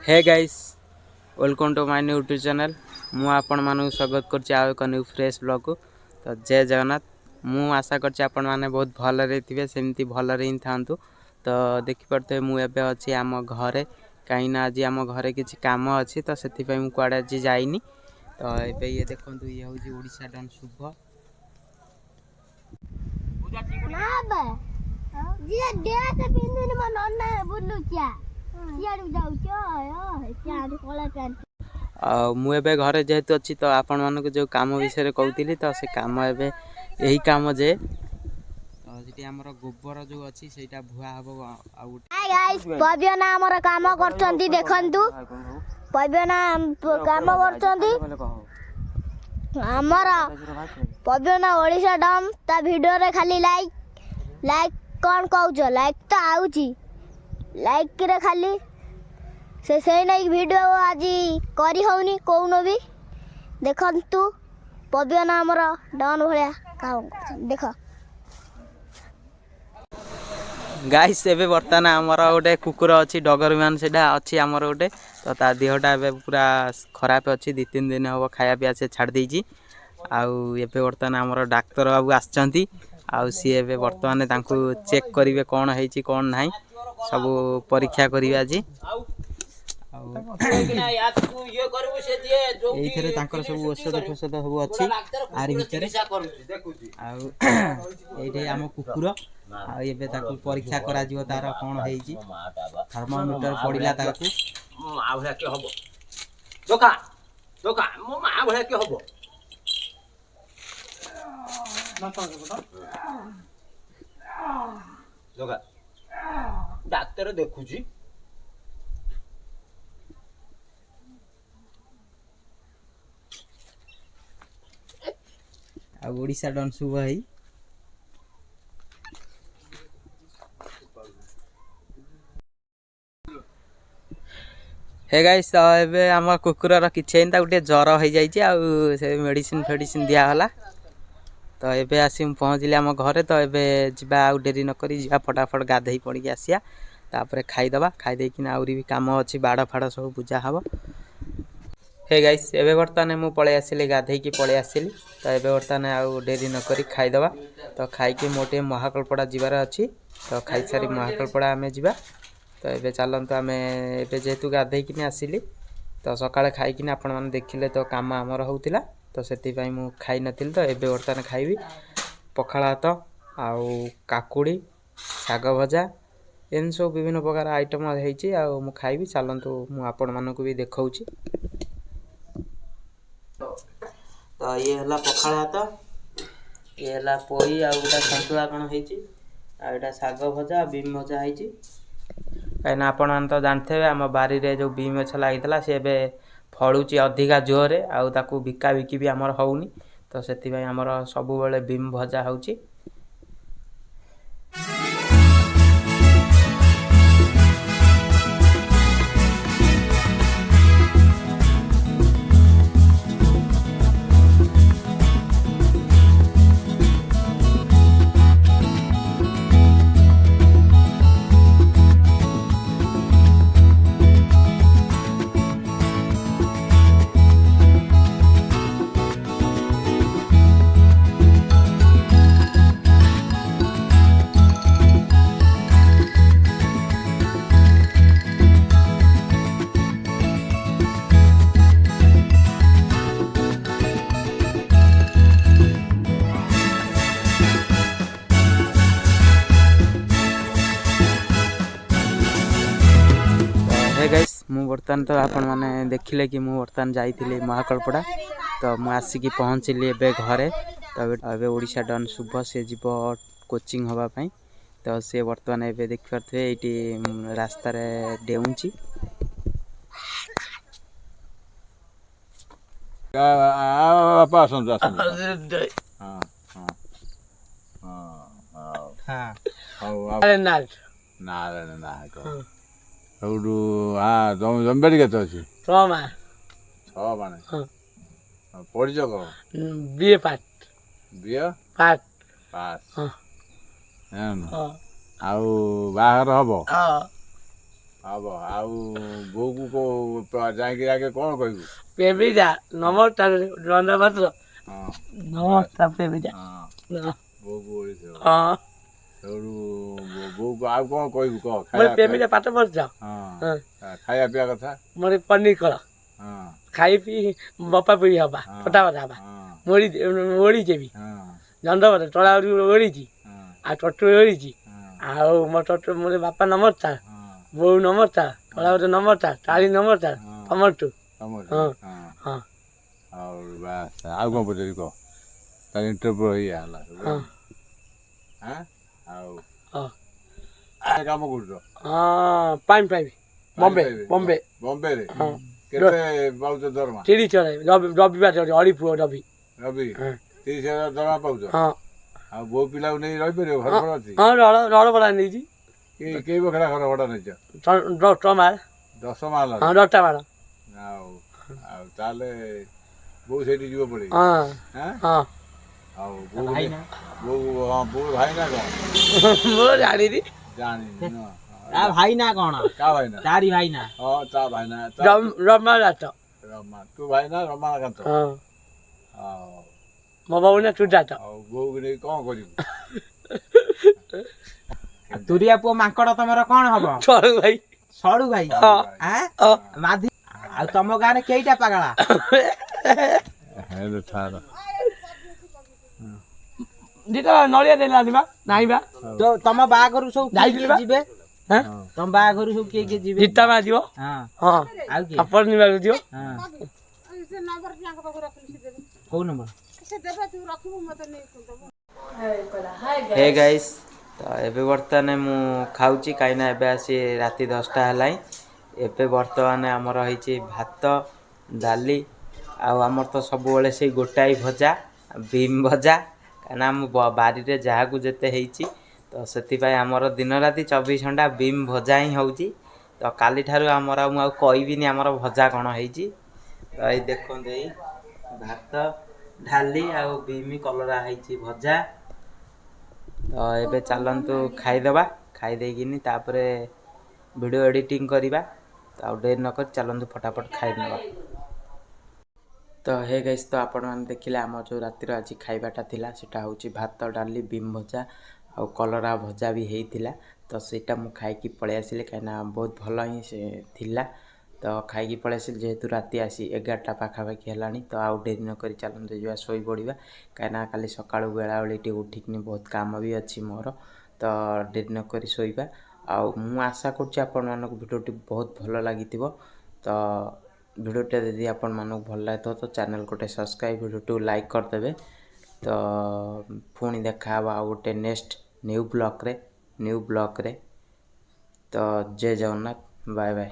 Hey guys welcome to my new YouTube channel मु आपण मानू स्वागत करछि आ एक न्यू फ्रेश ब्लॉग को। तो जय जगन्नाथ। मु आशा करछि आपण माने बहुत भल रे थिबे सेमती भल रे ही थांतु। तो देखि पड़ते मु एबे अछि आम घरे कहीं ना आज आम घरे किछि काम अछि तो सेति पय मु कुआडे आज जाईनी। तो एबे ये देखंतु ये होजी ओडिसा डन शुभ ना बे जे डेरा से पिंदिन म नन्ना बुल्लू क्या सियाडू जाऊ छ सियाडू कोला पैंट मु एबे घरे जेहेतु अछि तो आपण मानको जो काम विषय रे कहउतिली तो से काम एबे एही काम जे जेटी हमर गोबर जो अछि सेटा भुआ हबो आ हाय गाइस पबियना हमर काम करछंती देखंतु पबियना काम करछंती हमर पबियना ओडिसा डम ता वीडियो रे खाली लाइक कोन कहउछ लाइक तो आउची लाइक रे खाली से नहीं वीडियो आज करी होनी कौन भी देखंतु पबियना हमर डाउन भलिया काम देख गाइस एबे बर्तमान हमर गोटे कुकुर अछि डगर मान सेटा अछि हमर गोटे तो ता देहटा एबे पूरा खराब अछि 2-3 दिन हो खाया पिया से छाड़ देछि आउ एबे बर्तमान हमर डाक्टर बाबू आछंती आउ सी एबे बर्तमान तांकू चेक करिवे कोन हेछि कोन नाही सब परीक्षा करिवे आजी एइथरे तांकर सब औषध फसद सब अछि आरि भितरे आउ एइठे हम कुकुर आ एबे ताकू परीक्षा करा जिवो तार कोन हेछि थर्मोमीटर पडिला ताकू आ भया के हबो दोका दोका मो मा भया के हबो दोका डाक्टर देखुजी आ ओडिसा डन शुभ है हे गाइस तो एबे हमर कुकुरर किछेन ता गुटे जर हो जाई छै आ से मेडिसिन फेडिसिन दिया हला तो एबे आसी पहुँचली आम घरे तो एबे जिबा आ डेरी न करी जिबा फटाफट गाधई पड़ी आसिया तापर खाईदबा खाई दे कि आउरी भी काम अछि बाड़ फाड़ सब पूजा हबो। हे गाइस एबे बर्तमान मु पळे आसिली गाधई की पळे आसिली तो एबे बर्तमान आउ डेरी न करी खाईदबा तो खाई के मोटे महाकल्पड़ा जिबार अछि तो खाई सारी महाकल्पड़ा आमे जिबा तो एबे चलंतु आमे एबे जेतु गाधई किने आसिली तो सकाळे खाई किने आपण माने देखिले तो काम हमर होउतिला तो सेति पई मु खाई नथिल तो एबे बर्तमान खाइबी पखाला भात आउ काकुड़ी साग भजा एन सब विभिन्न प्रकार आइटम हेछि आ मु खाइबी चलंतु मु आपण मानको भी देखौछि। तो ये हला पखाला भात ये हला पोई आ उटा संतुला कोन हेछि आ एटा साग भजा बीम भजा हेछि काइना आपण मान तो जानथे हम बारी रे जो बीम गछ लागितला से बे फळुची अधिका जोरे आ ताकू बिका बिकी भी हमर होउनी तो सेति भाई हमर सब बेले बीम भजा होउची। हे गाइस मु बर्तमान तो आपण माने देखिले कि मु बर्तमान जाइथिले महाकल्पड़ा तो मु आसिकी पहुँचली एबे घरे तो एबे ओडिसा डन शुभ से जीव कोचिंग हवा पई तो से बर्तमान एबे देख परथे एटी रास्ता रे डेउंची आपा आसन आसन हां हां हां हां अरे नाल नारायण नायक सौडू हाँ तुम जम्बेरी केते अछि 6 मा 6 माने हां पढिछ को बीए पास बीए पास हां हां आउ बाहर हबो हां ହବ ଆଉ ବୋଉକୁ ଯାଇକି ଆଗେ କ'ଣ କହିବୁ? ପ୍ରେମିକା ନମସ୍କାର ଦଣ୍ଡପତ୍ର ହଁ ନମସ୍କାର ପ୍ରେମିକା ହଁ ବୋଉକୁ ଓଳିଥିବ। ହଁ ସେଇଠୁ ବୋଉକୁ ଆଉ କ'ଣ କହିବୁ କହ? ମୋର ପ୍ରେମିକା ପାଠ ପଢୁଛ ହଁ ଖାଇବା ପିଇବା କଥା। ମୋର ପନିର କର ହଁ ଖାଇ ପିଇ ବପା ପିଇ ହବା ଫଟା କଥା ହବା ହଁ ଓଳିଦେବି ହଁ ଦଣ୍ଡପତ୍ର ତଳା ଓଳିଛି ହଁ ଆଉ ଟଟୁ ଓଳିଛି ଆଉ ମୋ ଟଟୁ ମୋର ବାପା ନମସ୍କାର ବୋଉ ନମସ୍କାର ତଳା ଗୋଟେ ନମସ୍କାର ଟାଳି ନମସ୍କାର ତମଠୁ ହଁ ହଁ ଆଉ ବାସ୍ ଆଉ କ'ଣ ପଚାରିବି କହ? ତାର ଇଣ୍ଟରଭ୍ୟୁ ହେଇଗଲା ହଁ ଆଉ ହଁ କାମ କରୁଛ? ହଁ ପାଇମ୍ ବମ୍ବେ ବମ୍ବେ ବମ୍ବେରେ ହଁ କେତେ ପାଉଛ ଦରମା? 30 ରବିବାର ଅଳି ପୁଅ ରବି ରବି ହଁ 30,000 ଦରମା ପାଉଛ? ହଁ ଆଉ ବୋଉ ପିଲାକୁ ନେଇ ରହିପାରିବ? ଘର ଭଡ଼ା ଅଛି? ହଁ ରଡ଼ ଭଡ଼ା ନେଇଛି କେଇ ବଖରା ଘର ଭଡ଼ା ନେଇଛ? 10 ମାଳ 10 ମାଳ? ହଁ 10ଟା ମାଳ ଆଉ ଆଉ ତାହେଲେ ବୋଉ ସେଇଠି ଯିବ ପଡ଼ିବ? ହଁ ହଁ ଆଉ ବୋଉ ବୋଉ ଭାଇ ନା କ'ଣ? ମୁଁ ଜାଣିନି ଜାଣିନି ତା ଭାଇ ନା କ'ଣ? କା ଭାଇ ନା? ତାରି ଭାଇ ନା। ହଁ ତା ଭାଇ ନା ରମା ଦାସ ରମା। ତୁ ଭାଇ ନା ରମାକାନ୍ତ? ହଁ ଆଉ ମୋ ବୋଉ ନା ସୁଜାତ ଆଉ ବୋଉକୁ ନେଇ କ'ଣ କରିବୁ? ତୁରିଆ ପୁଅ ମାଙ୍କଡ ତମର କ'ଣ ହବ? ଚଳୁ ଭାଇ ସଳୁ ଭାଇ। ମାଧି ଆଉ ତମ ଗାଁରେ କେଇଟା ପାଗଳା? ହେଲେ ଛାଡ଼। ଦିଟା ନଡ଼ିଆ ଦେଲାନି ବା ନାଇଁ ବା ତମ ବାହାଘରୁ ସବୁ କିଏ ଯାଇଥିଲି କିଏ ବା। ଯିବେ? ତମ ବାହାଘରୁ ସବୁ କିଏ କିଏ ଯିବେ? ଗୀତା ମା ଯିବ ହଁ ହଁ ଆଉ କିଏ? ପୂର୍ଣ୍ଣିମାକୁ ଯିବ ହଁ କୋଉ ନମ୍ବର? ହେ ଗାଇସ୍ ତ ଏବେ ବର୍ତ୍ତମାନ ମୁଁ ଖାଉଛି କାହିଁକିନା ଏବେ ଆସି ରାତି 10ଟା ହେଲାଣି। ଏବେ ବର୍ତ୍ତମାନ ଆମର ହେଇଛି ଭାତ ଡାଲି ଆଉ ଆମର ତ ସବୁବେଳେ ସେଇ ଗୋଟାଏ ଭଜା ବିମ୍ ଭଜା କାହିଁକିନା ଆମ ବାରିରେ ଯାହାକୁ ଯେତେ ହେଇଛି ତ ସେଥିପାଇଁ ଆମର ଦିନ ରାତି 24 ଘଣ୍ଟା ବିମ୍ ଭଜା ହିଁ ହେଉଛି। ତ କାଲିଠାରୁ ଆମର ମୁଁ ଆଉ କହିବିନି ଆମର ଭଜା କ'ଣ ହେଇଛି। ତ ଏଇ ଦେଖନ୍ତୁ ଏଇ ଭାତ ଡାଲି ଆଉ ବିମ୍ କଲରା ହେଇଛି ଭଜା। ତ ଏବେ ଚାଲନ୍ତୁ ଖାଇଦେବା ଖାଇ ଦେଇକିନି ତାପରେ ଭିଡ଼ିଓ ଏଡ଼ିଟିଂ କରିବା। ତ ଆଉ ଡେରି ନକରି ଚାଲନ୍ତୁ ଫଟାଫଟ ଖାଇନେବା। ତ ହେ ଗାଇସ୍ ତ ଆପଣମାନେ ଦେଖିଲେ ଆମର ଯେଉଁ ରାତିର ଆଜି ଖାଇବାଟା ଥିଲା ସେଇଟା ହେଉଛି ଭାତ ଡାଲି ବିମ୍ ଭଜା ଆଉ କଲରା ଭଜା ବି ହେଇଥିଲା। ତ ସେଇଟା ମୁଁ ଖାଇକି ପଳେଇ ଆସିଲି କାହିଁକିନା ବହୁତ ଭଲ ହିଁ ସେ ଥିଲା। ତ ଖାଇକି ପଳେଇ ଆସିଲି ଯେହେତୁ ରାତି ଆସି 11ଟା ପାଖାପାଖି ହେଲାଣି। ତ ଆଉ ଡେରି ନକରି ଚାଲନ୍ତୁ ଯିବା ଶୋଇପଡ଼ିବା କାହିଁକିନା କାଲି ସକାଳୁ ବେଳାବେଳି ଟିକେ ଉଠିକିନି ବହୁତ କାମ ବି ଅଛି ମୋର। ତ ଡେରି ନକରି ଶୋଇବା। ଆଉ ମୁଁ ଆଶା କରୁଛି ଆପଣମାନଙ୍କୁ ଭିଡ଼ିଓଟି ବହୁତ ଭଲ ଲାଗିଥିବ। ତ ଭିଡ଼ିଓଟା ଯଦି ଆପଣମାନଙ୍କୁ ଭଲ ଲାଗିଥିବ ତ ଚ୍ୟାନେଲ୍ ଗୋଟେ ସବସ୍କ୍ରାଇବ୍ ଭିଡ଼ିଓଟିକୁ ଲାଇକ୍ କରିଦେବେ। ତ ପୁଣି ଦେଖା ହେବ ଆଉ ଗୋଟେ ନେକ୍ସଟ ନ୍ୟୁ ବ୍ଲଗ୍ରେ। ତ ଜୟ ଜଗନ୍ନାଥ ବାଏ ବାଏ।